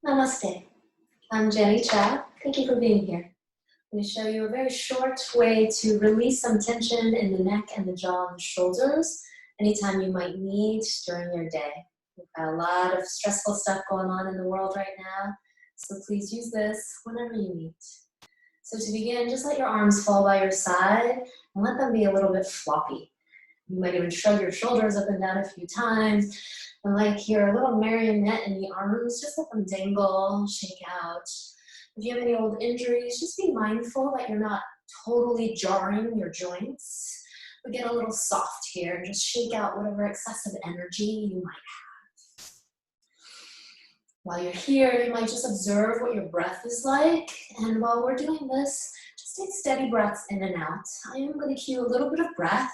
Namaste. I'm Chao. Thank you for being here. I'm going to show you a very short way to release some tension in the neck and the jaw and the shoulders anytime you might need during your day. We've got a lot of stressful stuff going on in the world right now, so please use this whenever you need. So to begin, just let your arms fall by your side and let them be a little bit floppy. You might even shrug your shoulders up and down a few times. And like you're a little marionette in the arms, just let them dangle, shake out. If you have any old injuries, just be mindful that you're not totally jarring your joints. But get a little soft here and just shake out whatever excessive energy you might have. While you're here, you might just observe what your breath is like. And while we're doing this, just take steady breaths in and out. I am going to cue a little bit of breath.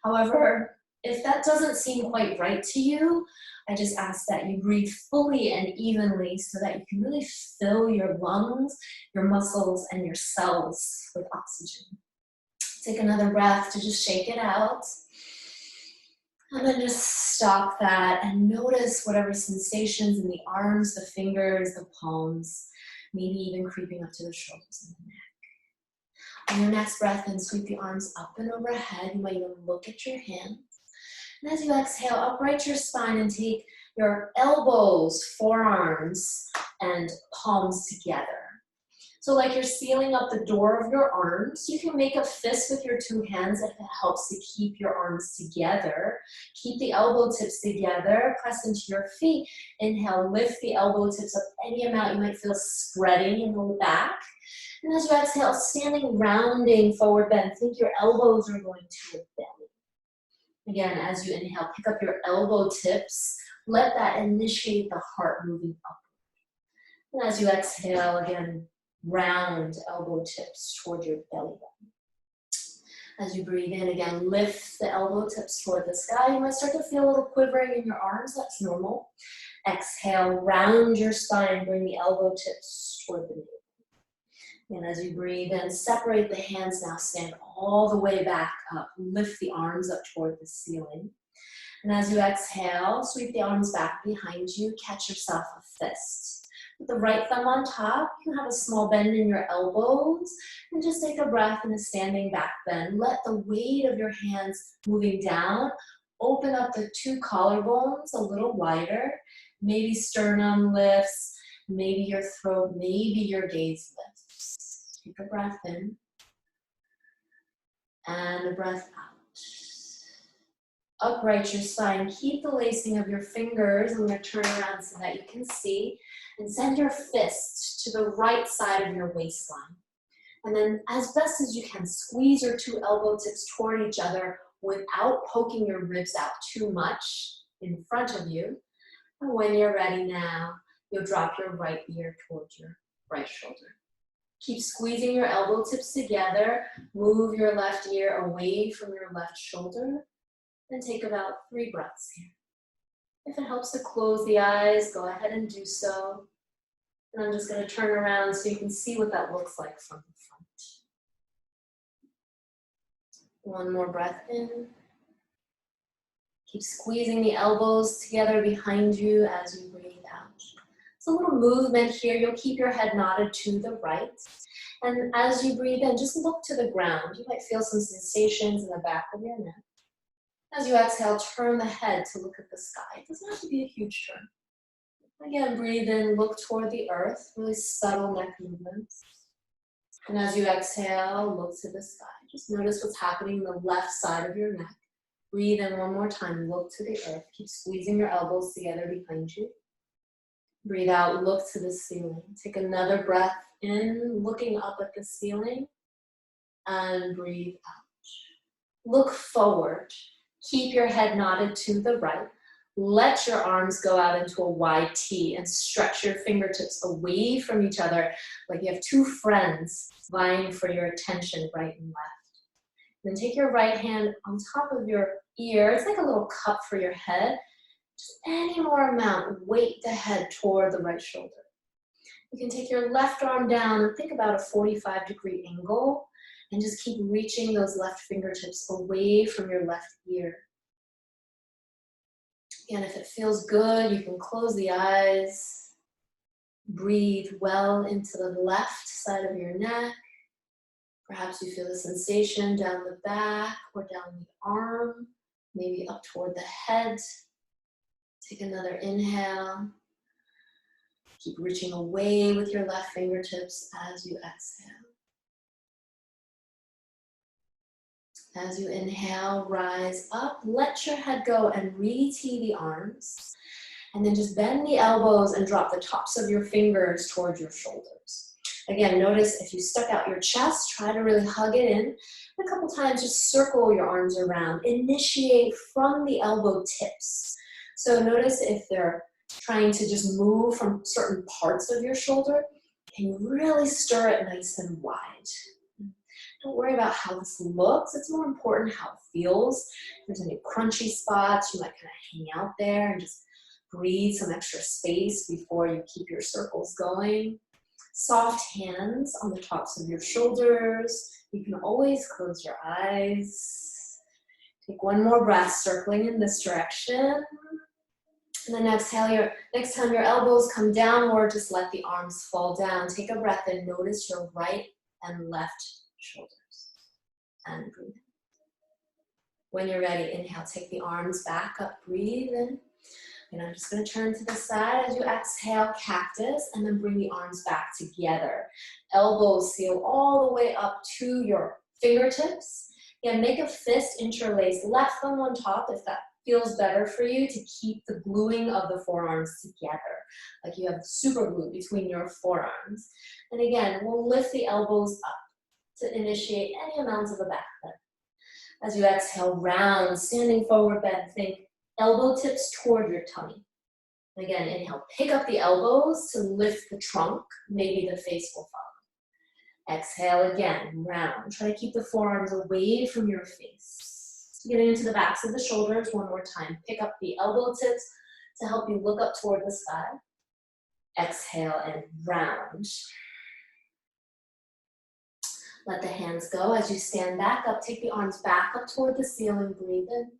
However, if that doesn't seem quite right to you, I just ask that you breathe fully and evenly so that you can really fill your lungs, your muscles, and your cells with oxygen. Take another breath to just shake it out. And then just stop that and notice whatever sensations in the arms, the fingers, the palms, maybe even creeping up to the shoulders and the neck. On your next breath, then sweep the arms up and overhead. You might even look at your hands. And as you exhale, upright your spine and take your elbows, forearms, and palms together. So like you're sealing up the door of your arms. You can make a fist with your two hands if it helps to keep your arms together. Keep the elbow tips together. Press into your feet. Inhale, lift the elbow tips up any amount you might feel spreading in the back. And as you exhale, standing, rounding, forward bend. Think your elbows are going to your belly. Again, as you inhale, pick up your elbow tips. Let that initiate the heart moving up. And as you exhale, again, round elbow tips toward your belly button. As you breathe in, again, lift the elbow tips toward the sky. You might start to feel a little quivering in your arms. That's normal. Exhale, round your spine. Bring the elbow tips toward the navel. And as you breathe in, separate the hands now, stand all the way back up. Lift the arms up toward the ceiling. And as you exhale, sweep the arms back behind you, catch yourself a fist. With the right thumb on top, you have a small bend in your elbows, and just take a breath in a standing back bend. Let the weight of your hands moving down open up the two collarbones a little wider. Maybe sternum lifts, maybe your throat, maybe your gaze lifts. Take a breath in and a breath out. Upright your spine. Keep the lacing of your fingers. I'm going to turn around so that you can see. And send your fist to the right side of your waistline. And then as best as you can, squeeze your two elbow tips toward each other without poking your ribs out too much in front of you. And when you're ready now, you'll drop your right ear towards your right shoulder. Keep squeezing your elbow tips together. Move your left ear away from your left shoulder. And take about 3 breaths here. If it helps to close the eyes, go ahead and do so. And I'm just going to turn around so you can see what that looks like from the front. One more breath in. Keep squeezing the elbows together behind you as you breathe out. So a little movement here. You'll keep your head nodded to the right. And as you breathe in, just look to the ground. You might feel some sensations in the back of your neck. As you exhale, turn the head to look at the sky. It doesn't have to be a huge turn. Again, breathe in, look toward the earth, really subtle neck movements. And as you exhale, look to the sky. Just notice what's happening on the left side of your neck. Breathe in one more time, look to the earth. Keep squeezing your elbows together behind you. Breathe out, look to the ceiling. Take another breath in, looking up at the ceiling. And breathe out. Look forward. Keep your head nodded to the right. Let your arms go out into a wide T and stretch your fingertips away from each other like you have two friends vying for your attention right and left. Then take your right hand on top of your ear. It's like a little cup for your head. Just any more amount, weight the head toward the right shoulder. You can take your left arm down and think about a 45-degree angle. And just keep reaching those left fingertips away from your left ear. And if it feels good, you can close the eyes. Breathe well into the left side of your neck. Perhaps you feel the sensation down the back or down the arm, maybe up toward the head. Take another inhale. Keep reaching away with your left fingertips as you exhale. As you inhale, rise up, let your head go and re-tee the arms. And then just bend the elbows and drop the tops of your fingers towards your shoulders. Again, notice if you stuck out your chest, try to really hug it in. And a couple times, just circle your arms around. Initiate from the elbow tips. So notice if they're trying to just move from certain parts of your shoulder, can you really stir it nice and wide? Don't worry about how this looks. It's more important how it feels. If there's any crunchy spots, you might kind of hang out there and just breathe some extra space before you keep your circles going. Soft hands on the tops of your shoulders. You can always close your eyes. Take one more breath, circling in this direction. And then exhale, next time your elbows come downward, just let the arms fall down. Take a breath and notice your right and left shoulders. And breathe in. When you're ready, inhale, take the arms back up, breathe in. And I'm just going to turn to the side as you exhale, cactus, and then bring the arms back together. Elbows seal all the way up to your fingertips. Again, make a fist interlace, left thumb on top if that feels better for you, to keep the gluing of the forearms together. Like you have super glue between your forearms. And again, we'll lift the elbows up to initiate any amounts of a back bend. As you exhale, round, standing forward bend, think elbow tips toward your tummy. And again, inhale, pick up the elbows to lift the trunk. Maybe the face will follow. Exhale again, round. Try to keep the forearms away from your face. So getting into the backs of the shoulders one more time. Pick up the elbow tips to help you look up toward the sky. Exhale and round. Let the hands go. As you stand back up, take the arms back up toward the ceiling, breathe in.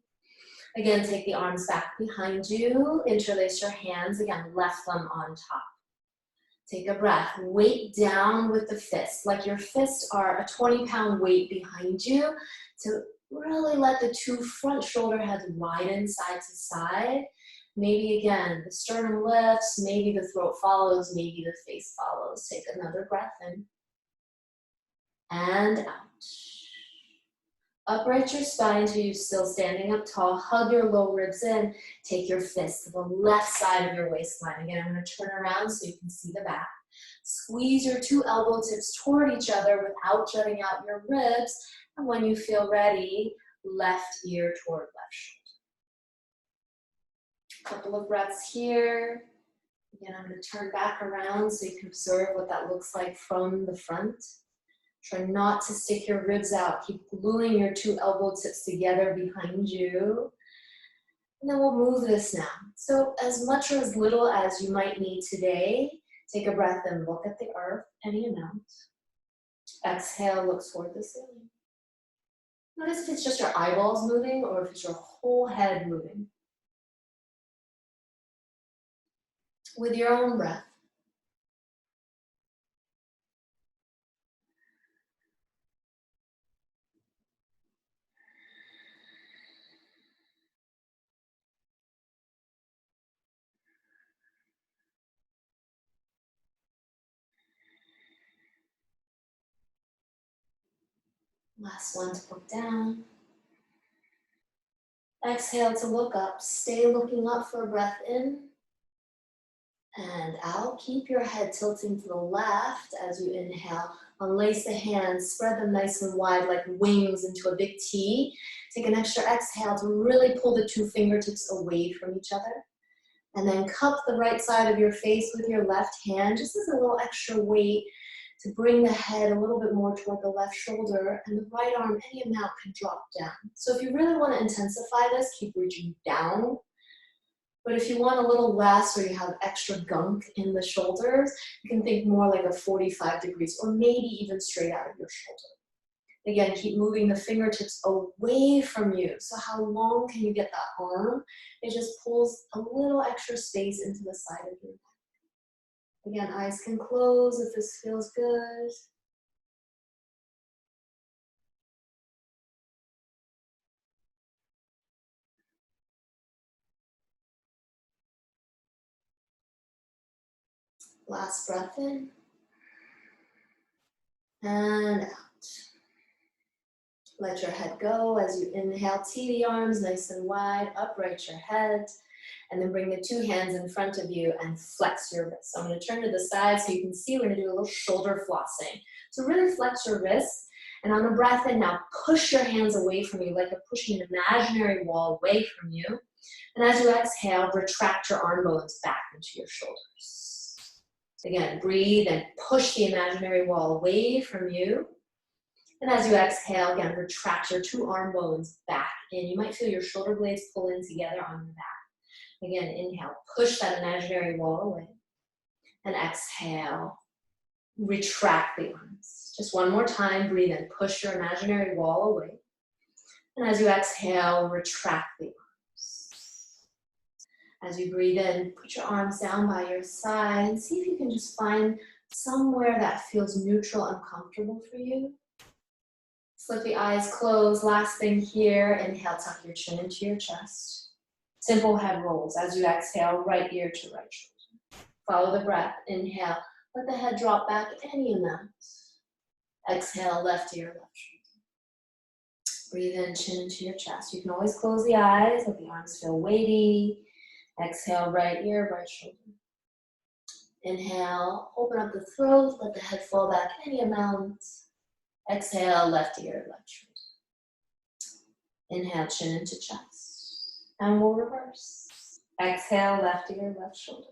Again, take the arms back behind you, interlace your hands, again, left thumb on top. Take a breath, weight down with the fists, like your fists are a 20-pound weight behind you, to really let the two front shoulder heads widen side to side. Maybe again, the sternum lifts, maybe the throat follows, maybe the face follows. Take another breath in. And out. Upright your spine so you're still standing up tall. Hug your low ribs in. Take your fist to the left side of your waistline. Again, I'm going to turn around so you can see the back. Squeeze your two elbow tips toward each other without jutting out your ribs. And when you feel ready, left ear toward left shoulder. Couple of breaths here. Again, I'm going to turn back around so you can observe what that looks like from the front. Try not to stick your ribs out. Keep gluing your two elbow tips together behind you. And then we'll move this now. So as much or as little as you might need today, take a breath and look at the earth, any amount. Exhale, look toward the ceiling. Notice if it's just your eyeballs moving or if it's your whole head moving. With your own breath. Last one to look down. Exhale to look up. Stay looking up for a breath in. And out. Keep your head tilting to the left as you inhale. Unlace the hands. Spread them nice and wide like wings into a big T. Take an extra exhale to really pull the two fingertips away from each other. And then cup the right side of your face with your left hand, just as a little extra weight to bring the head a little bit more toward the left shoulder, and the right arm, any amount, can drop down. So if you really want to intensify this, keep reaching down. But if you want a little less or you have extra gunk in the shoulders, you can think more like a 45 degrees or maybe even straight out of your shoulder. Again, keep moving the fingertips away from you. So how long can you get that arm? It just pulls a little extra space into the side of your neck. Again, eyes can close if this feels good. Last breath in and out. Let your head go as you inhale. Tee the arms nice and wide, upright your head, and then bring the two hands in front of you and flex your wrists. So I'm going to turn to the side so you can see we're going to do a little shoulder flossing. So really flex your wrists, and on the breath in now, push your hands away from you like you're pushing an imaginary wall away from you. And as you exhale, retract your arm bones back into your shoulders. Again, breathe and push the imaginary wall away from you. And as you exhale, again, retract your two arm bones back in. You might feel your shoulder blades pull in together on your back. Again, inhale, push that imaginary wall away. And exhale, retract the arms. Just one more time, breathe in, push your imaginary wall away. And as you exhale, retract the arms. As you breathe in, put your arms down by your side and see if you can just find somewhere that feels neutral and comfortable for you. Let the eyes close. Last thing here, inhale, tuck your chin into your chest. Simple head rolls. As you exhale, right ear to right shoulder. Follow the breath. Inhale, let the head drop back any amount. Exhale, left ear, left shoulder. Breathe in, chin into your chest. You can always close the eyes, let the arms feel weighty. Exhale, right ear, right shoulder. Inhale, open up the throat, let the head fall back any amount. Exhale, left ear, left shoulder. Inhale, chin into chest. And we'll reverse. Exhale, left ear, left shoulder.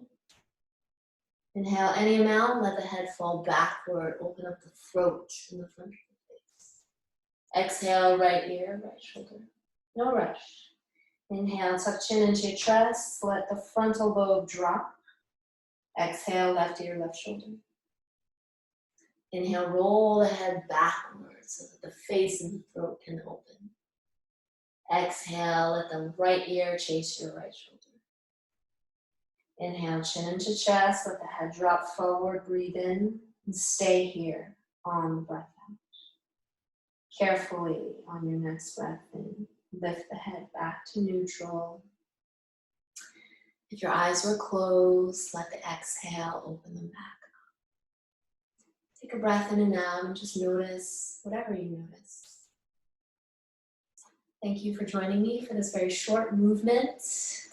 Inhale any amount, let the head fall backward. Open up the throat in the front of the face. Exhale, right ear, right shoulder. No rush. Inhale, tuck chin into your chest. Let the frontal lobe drop. Exhale, left ear, left shoulder. Inhale, roll the head backwards so that the face and the throat can open. Exhale, let the right ear chase your right shoulder. Inhale, chin into chest, let the head drop forward, breathe in, and stay here on the breath out. Carefully, on your next breath in, lift the head back to neutral. If your eyes were closed, let the exhale open them back. Take a breath in and out and just notice whatever you notice. Thank you for joining me for this very short movement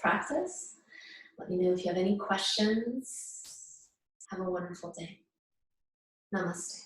practice. Let me know if you have any questions. Have a wonderful day. Namaste.